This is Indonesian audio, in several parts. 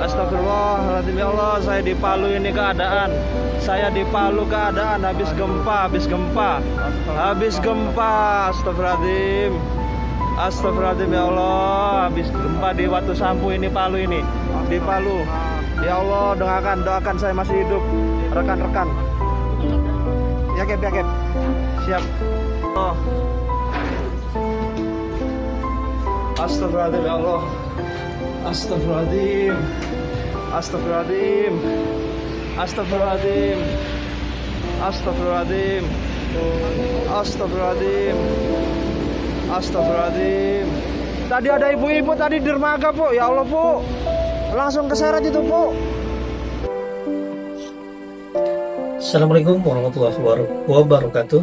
Astagfirullahaladzim, ya Allah, saya di Palu ini keadaan. Saya di Palu keadaan habis gempa. Astagfirullahaladzim. Astagfirullahaladzim, ya Allah, habis gempa di Watu Sampu ini, Palu ini. Di Palu. Ya Allah, doakan saya masih hidup. Rekan-rekan. Ya, Gep. Siap. Oh. Astagfirullahaladzim, ya Allah. Astagfirullahaladzim. Tadi ada ibu-ibu tadi di dermaga, Bu. Ya Allah, Bu. Langsung keseret itu, Bu. Assalamualaikum warahmatullahi wabarakatuh.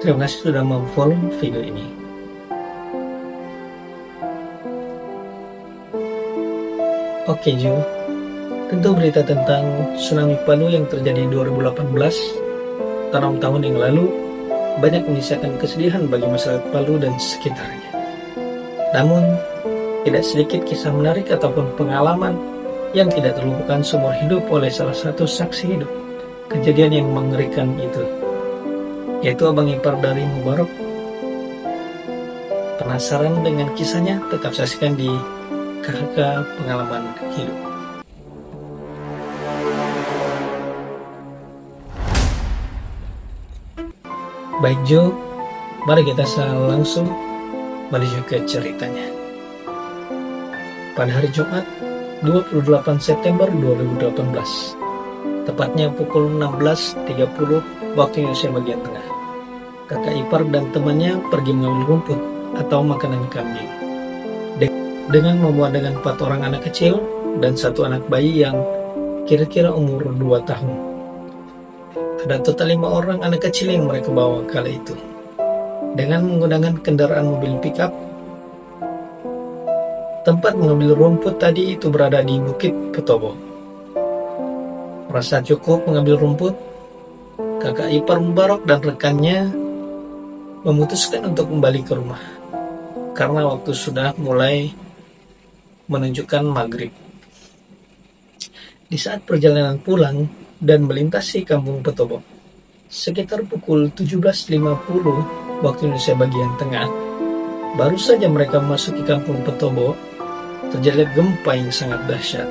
Terima kasih sudah memfollow video ini. Oke, Ju. Tentu berita tentang tsunami Palu yang terjadi 2018, 6 tahun yang lalu, banyak menyisakan kesedihan bagi masyarakat Palu dan sekitarnya. Namun, tidak sedikit kisah menarik ataupun pengalaman yang tidak terlupakan seumur hidup oleh salah satu saksi hidup kejadian yang mengerikan itu, yaitu abang ipar dari Mubarok. Penasaran dengan kisahnya? Tetap saksikan di KHK Pengalaman Hidup. Baik, Jo, mari kita langsung menuju ke ceritanya. Pada hari Jumat 28 September 2018, tepatnya pukul 16.30 waktu Indonesia bagian tengah, kakak ipar dan temannya pergi mengambil rumput atau makanan kambing dengan memuat dengan 4 orang anak kecil dan 1 anak bayi yang kira-kira umur 2 tahun. Ada total 5 orang anak kecil yang mereka bawa kala itu, dengan menggunakan kendaraan mobil pickup. Tempat mengambil rumput tadi itu berada di Bukit Petobo. Merasa cukup mengambil rumput, kakak ipar Mubarok dan rekannya memutuskan untuk kembali ke rumah karena waktu sudah mulai menunjukkan maghrib. Di saat perjalanan pulang dan melintasi kampung Petobo, sekitar pukul 17.50 waktu Indonesia bagian tengah, baru saja mereka memasuki kampung Petobo, terjadi gempa yang sangat dahsyat.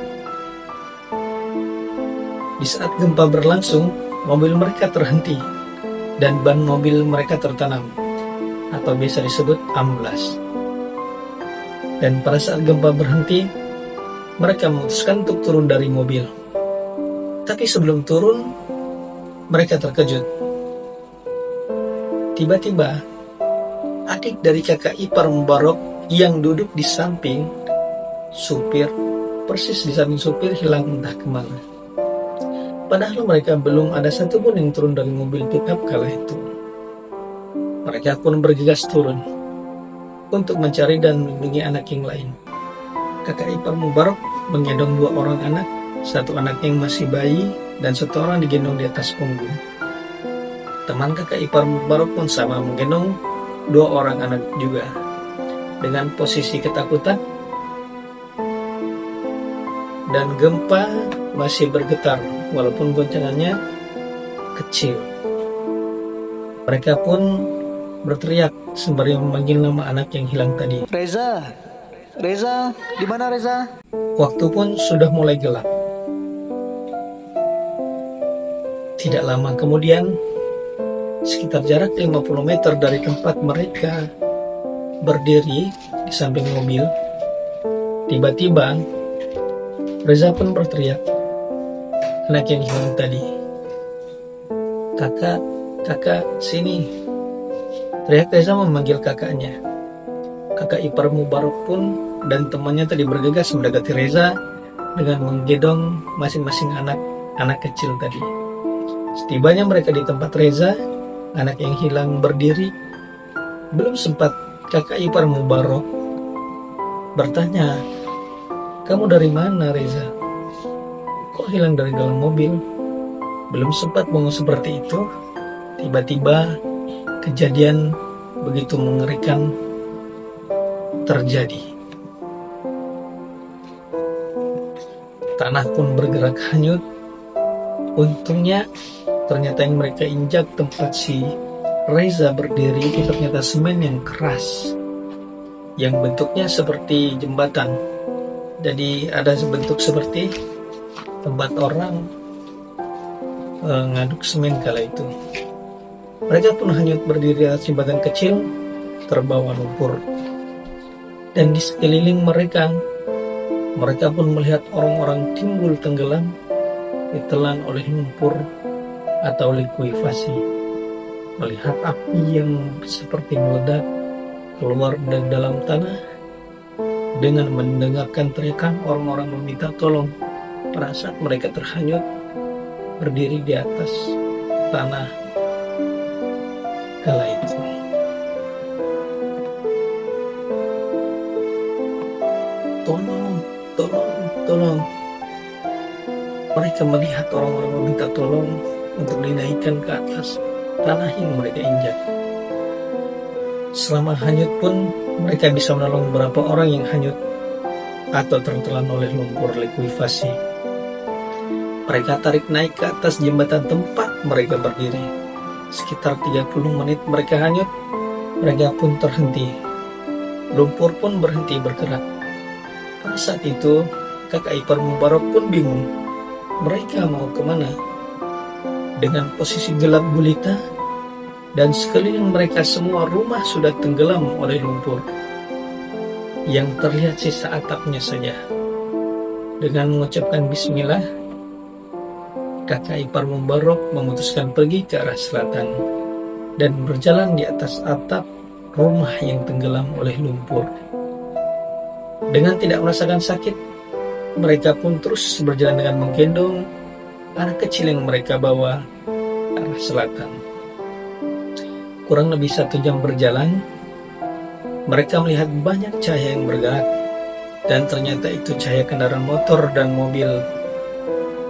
Di saat gempa berlangsung, mobil mereka terhenti dan ban mobil mereka tertanam, atau biasa disebut amblas. Dan pada saat gempa berhenti, mereka memutuskan untuk turun dari mobil. Tapi sebelum turun, mereka terkejut. Tiba-tiba, adik dari kakak ipar Mubarok yang duduk di samping supir, persis di samping supir, hilang entah kemana. Padahal mereka belum ada satupun yang turun dari mobil pickup kala itu. Mereka pun bergegas turun untuk mencari dan melindungi anak yang lain. Kakak ipar Mubarok menggendong 2 orang anak, 1 anak yang masih bayi dan 1 orang digendong di atas punggung. Teman kakak ipar Mubarok pun sama menggendong 2 orang anak juga. Dengan posisi ketakutan dan gempa masih bergetar walaupun goncangannya kecil. Mereka pun berteriak sembari memanggil nama anak yang hilang tadi. Reza, Reza, di mana Reza? Waktu pun sudah mulai gelap. Tidak lama kemudian, sekitar jarak 50 meter dari tempat mereka berdiri di samping mobil, tiba-tiba Reza pun berteriak, anak yang hilang tadi. Kakak, kakak, sini. Teriak Reza memanggil kakaknya. Kakak ipar Mubarok pun dan temannya tadi bergegas mendekati Reza dengan menggendong masing-masing anak kecil tadi. Setibanya mereka di tempat Reza, anak yang hilang berdiri, belum sempat kakak ipar Mubarok bertanya, "Kamu dari mana, Reza? Kok hilang dari dalam mobil?" Belum sempat ngomong seperti itu, tiba-tiba kejadian begitu mengerikan terjadi. Tanah pun bergerak hanyut. Untungnya ternyata yang mereka injak tempat si Reza berdiri itu ternyata semen yang keras, yang bentuknya seperti jembatan. Jadi ada bentuk seperti tempat orang ngaduk semen kala itu. Mereka pun hanyut berdiri atas jembatan kecil, terbawa lumpur. Dan di sekeliling mereka pun melihat orang-orang timbul tenggelam, ditelan oleh lumpur atau likuifasi. Melihat api yang seperti meledak keluar dari dalam tanah, dengan mendengarkan teriakan orang-orang meminta tolong pada saat mereka terhanyut berdiri di atas tanah kala itu. Tolong, tolong, tolong. Mereka melihat orang-orang meminta tolong untuk dinaikkan ke atas tanah yang mereka injak. Selama hanyut pun mereka bisa menolong beberapa orang yang hanyut atau tertelan oleh lumpur likuifasi. Mereka tarik naik ke atas jembatan tempat mereka berdiri. Sekitar 30 menit mereka hanyut, mereka pun terhenti. Lumpur pun berhenti bergerak. Pada saat itu, kakak ipar Mubarok pun bingung. Mereka mau kemana? Dengan posisi gelap gulita, dan sekeliling mereka semua rumah sudah tenggelam oleh lumpur. Yang terlihat sisa atapnya saja. Dengan mengucapkan bismillah, kakak ipar Mubarok memutuskan pergi ke arah selatan dan berjalan di atas atap rumah yang tenggelam oleh lumpur. Dengan tidak merasakan sakit, mereka pun terus berjalan dengan menggendong anak kecil yang mereka bawa ke arah selatan. Kurang lebih 1 jam berjalan, mereka melihat banyak cahaya yang bergerak, dan ternyata itu cahaya kendaraan motor dan mobil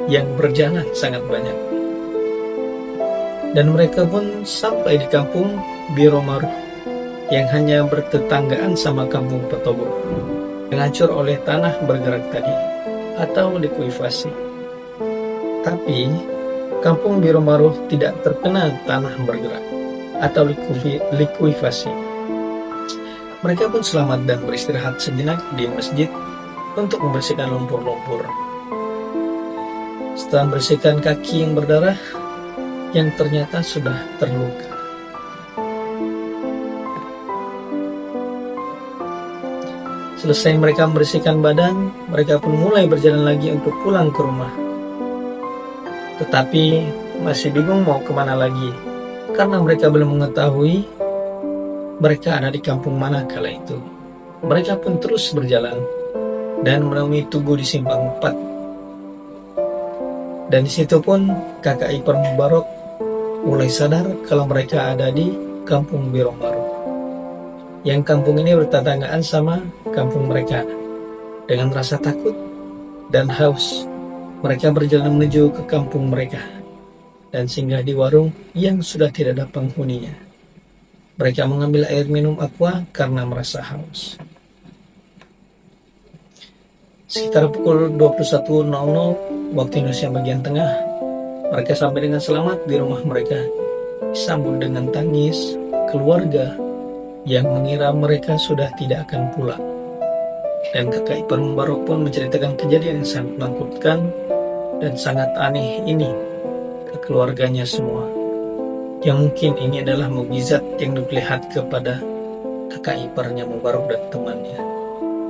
yang berjalan sangat banyak. Dan mereka pun sampai di kampung Biromaruh yang hanya bertetanggaan sama kampung Petobo, yang hancur oleh tanah bergerak tadi atau likuifasi. Tapi kampung Biromaruh tidak terkena tanah bergerak atau likuifasi. Mereka pun selamat dan beristirahat sejenak di masjid untuk membersihkan lumpur-lumpur. Setelah membersihkan kaki yang berdarah, yang ternyata sudah terluka. Selesai mereka membersihkan badan, mereka pun mulai berjalan lagi untuk pulang ke rumah. Tetapi masih bingung mau kemana lagi, karena mereka belum mengetahui mereka ada di kampung mana kala itu. Mereka pun terus berjalan dan menemui Tugu di Simpang 4. Dan di situ pun kakak ipar Mubarok mulai sadar kalau mereka ada di kampung Biromaru. Yang kampung ini bertetanggaan sama kampung mereka. Dengan rasa takut dan haus, mereka berjalan menuju ke kampung mereka dan singgah di warung yang sudah tidak ada penghuninya. Mereka mengambil air minum aqua karena merasa haus. Sekitar pukul 21.00 waktu Indonesia bagian tengah, mereka sampai dengan selamat di rumah mereka, disambut dengan tangis keluarga yang mengira mereka sudah tidak akan pulang. Dan kakak ipar Mubarok pun menceritakan kejadian yang sangat menakutkan dan sangat aneh ini ke keluarganya semua. Yang mungkin ini adalah mukjizat yang diperlihat kepada kakak iparnya Mubarok dan temannya,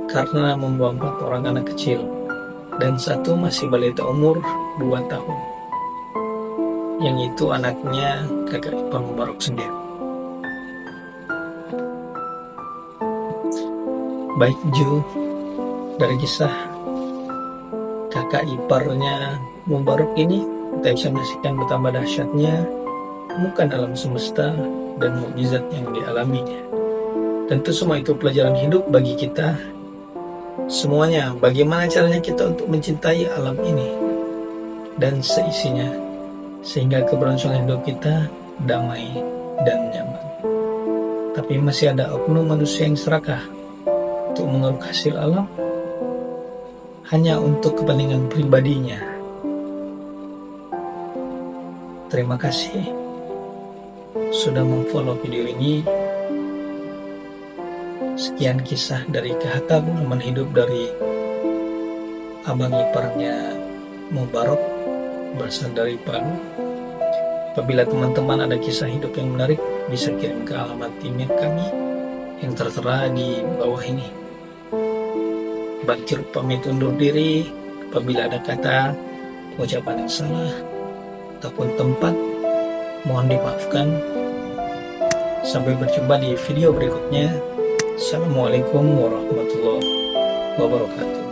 karena membawa 4 orang anak kecil dan 1 masih balita umur 2 tahun, yang itu anaknya kakak ipar Mubarok sendiri. Baik Ju, dari kisah kakak iparnya Mubarok ini kita bisa menyaksikan betapa dahsyatnya temukan alam semesta dan mukjizat yang dialaminya. Tentu semua itu pelajaran hidup bagi kita semuanya, bagaimana caranya kita untuk mencintai alam ini dan seisinya, sehingga keberlangsungan hidup kita damai dan nyaman. Tapi masih ada oknum manusia yang serakah untuk mengeruk hasil alam hanya untuk kepentingan pribadinya. Terima kasih sudah memfollow video ini. Sekian kisah dari kehataman hidup dari abang iparnya Mubarok berasal dari Palu. Apabila teman-teman ada kisah hidup yang menarik, bisa kirim ke alamat email kami yang tertera di bawah ini. Bakir pamit undur diri. Apabila ada kata, ucapan yang salah ataupun tempat, mohon dimaafkan. Sampai berjumpa di video berikutnya. Assalamualaikum warahmatullahi wabarakatuh.